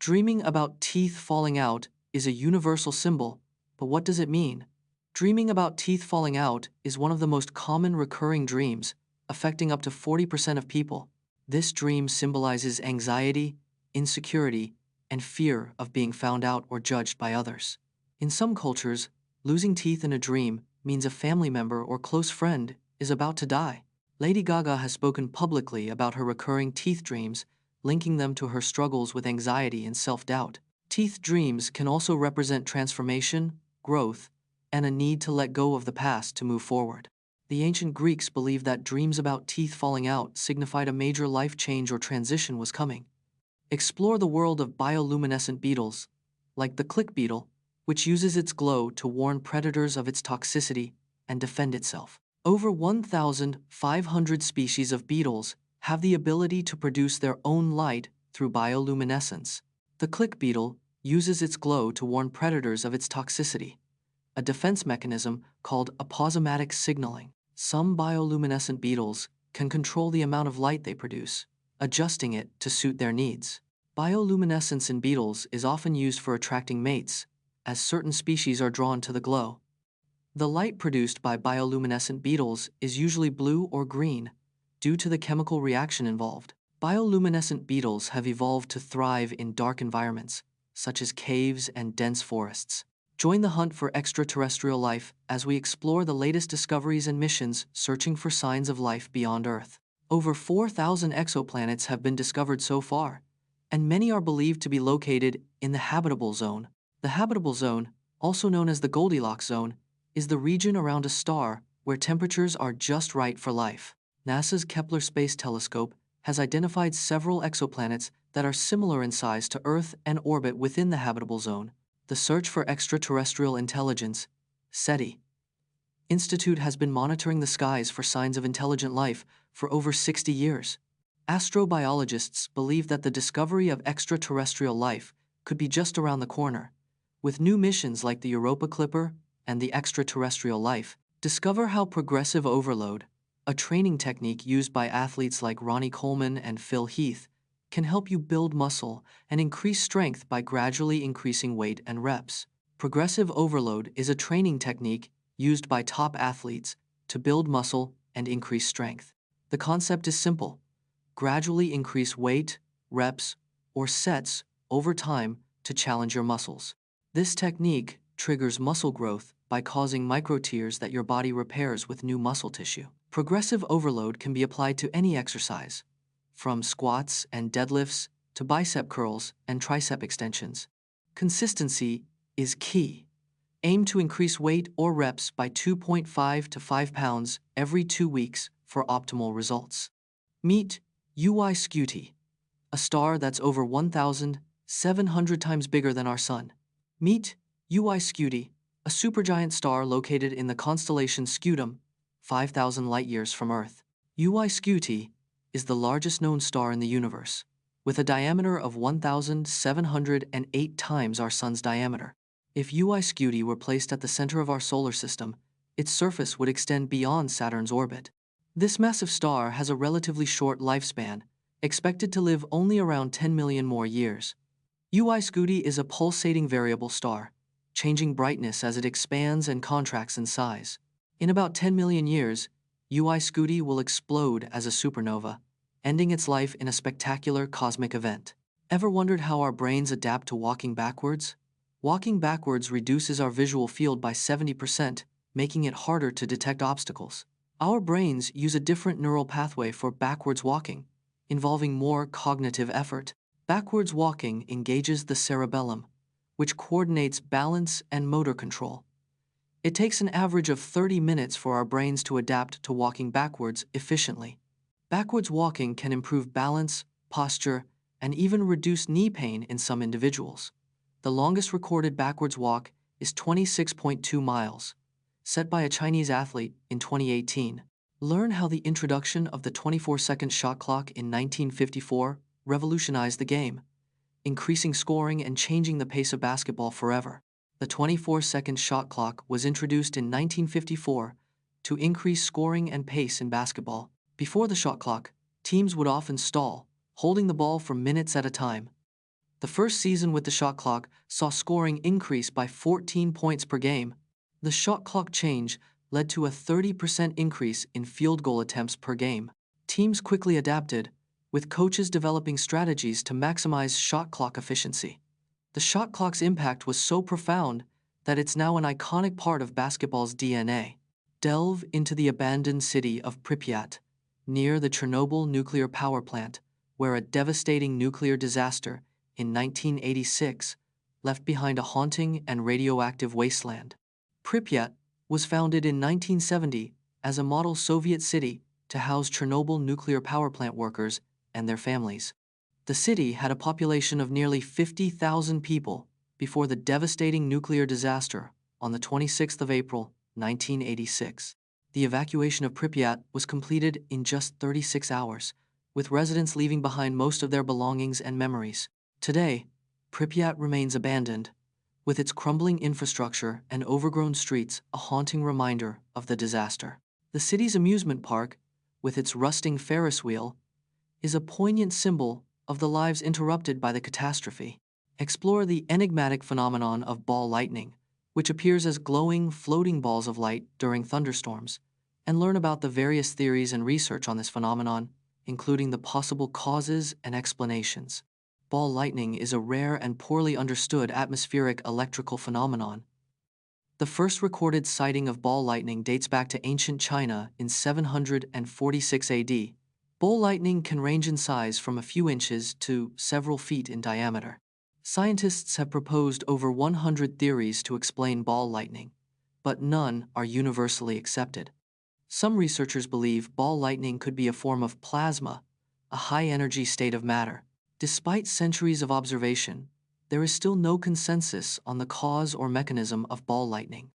Dreaming about teeth falling out is a universal symbol, but what does it mean? Dreaming about teeth falling out is one of the most common recurring dreams, affecting up to 40% of people. This dream symbolizes anxiety, insecurity, and fear of being found out or judged by others. In some cultures, losing teeth in a dream means a family member or close friend is about to die. Lady Gaga has spoken publicly about her recurring teeth dreams, linking them to her struggles with anxiety and self-doubt. Teeth dreams can also represent transformation, growth, and a need to let go of the past to move forward. The ancient Greeks believed that dreams about teeth falling out signified a major life change or transition was coming. Explore the world of bioluminescent beetles, like the click beetle, which uses its glow to warn predators of its toxicity and defend itself. Over 1,500 species of beetles have the ability to produce their own light through bioluminescence. The click beetle uses its glow to warn predators of its toxicity, a defense mechanism called aposematic signaling. Some bioluminescent beetles can control the amount of light they produce, adjusting it to suit their needs. Bioluminescence in beetles is often used for attracting mates, as certain species are drawn to the glow. The light produced by bioluminescent beetles is usually blue or green, due to the chemical reaction involved. Bioluminescent beetles have evolved to thrive in dark environments, such as caves and dense forests. Join the hunt for extraterrestrial life as we explore the latest discoveries and missions searching for signs of life beyond Earth. Over 4,000 exoplanets have been discovered so far, and many are believed to be located in the habitable zone. The habitable zone, also known as the Goldilocks zone, is the region around a star where temperatures are just right for life. NASA's Kepler Space Telescope has identified several exoplanets that are similar in size to Earth and orbit within the habitable zone. The Search for Extraterrestrial Intelligence, SETI, Institute has been monitoring the skies for signs of intelligent life for over 60 years. Astrobiologists believe that the discovery of extraterrestrial life could be just around the corner, with new missions like the Europa Clipper and the Extraterrestrial Life. Discover how progressive overload, a training technique used by athletes like Ronnie Coleman and Heath, can help you build muscle and increase strength by gradually increasing weight and reps. Progressive overload is a training technique used by top athletes to build muscle and increase strength. The concept is simple: gradually increase weight, reps, or sets over time to challenge your muscles. This technique triggers muscle growth by causing microtears that your body repairs with new muscle tissue. Progressive overload can be applied to any exercise, from squats and deadlifts to bicep curls and tricep extensions. Consistency is key. Aim to increase weight or reps by 2.5 to 5 pounds every 2 weeks for optimal results. Meet UY Scuti, a star that's over 1,700 times bigger than our Sun. Meet UY Scuti, a supergiant star located in the constellation Scutum, 5,000 light-years from Earth. UY Scuti is the largest known star in the universe, with a diameter of 1,708 times our Sun's diameter. If UY Scuti were placed at the center of our solar system, its surface would extend beyond Saturn's orbit. This massive star has a relatively short lifespan, expected to live only around 10 million more years. UY Scuti is a pulsating variable star, changing brightness as it expands and contracts in size. In about 10 million years, UY Scuti will explode as a supernova, ending its life in a spectacular cosmic event. Ever wondered how our brains adapt to walking backwards? Walking backwards reduces our visual field by 70%, making it harder to detect obstacles. Our brains use a different neural pathway for backwards walking, involving more cognitive effort. Backwards walking engages the cerebellum, which coordinates balance and motor control. It takes an average of 30 minutes for our brains to adapt to walking backwards efficiently. Backwards walking can improve balance, posture, and even reduce knee pain in some individuals. The longest recorded backwards walk is 26.2 miles, set by a Chinese athlete in 2018. Learn how the introduction of the 24-second shot clock in 1954 revolutionized the game, increasing scoring and changing the pace of basketball forever. The 24-second shot clock was introduced in 1954 to increase scoring and pace in basketball. Before the shot clock, teams would often stall, holding the ball for minutes at a time. The first season with the shot clock saw scoring increase by 14 points per game. The shot clock change led to a 30% increase in field goal attempts per game. Teams quickly adapted, with coaches developing strategies to maximize shot clock efficiency. The shot clock's impact was so profound that it's now an iconic part of basketball's DNA. Delve into the abandoned city of Pripyat, near the Chernobyl Nuclear Power Plant, where a devastating nuclear disaster in 1986 left behind a haunting and radioactive wasteland. Pripyat was founded in 1970 as a model Soviet city to house Chernobyl nuclear power plant workers and their families. The city had a population of nearly 50,000 people before the devastating nuclear disaster on the 26th of April, 1986. The evacuation of Pripyat was completed in just 36 hours, with residents leaving behind most of their belongings and memories. Today, Pripyat remains abandoned, with its crumbling infrastructure and overgrown streets a haunting reminder of the disaster. The city's amusement park, with its rusting Ferris wheel, is a poignant symbol of the lives interrupted by the catastrophe. Explore the enigmatic phenomenon of ball lightning, which appears as glowing, floating balls of light during thunderstorms, and learn about the various theories and research on this phenomenon, including the possible causes and explanations. Ball lightning is a rare and poorly understood atmospheric electrical phenomenon. The first recorded sighting of ball lightning dates back to ancient China in 746 AD. Ball lightning can range in size from a few inches to several feet in diameter. Scientists have proposed over 100 theories to explain ball lightning, but none are universally accepted. Some researchers believe ball lightning could be a form of plasma, a high-energy state of matter. Despite centuries of observation, there is still no consensus on the cause or mechanism of ball lightning.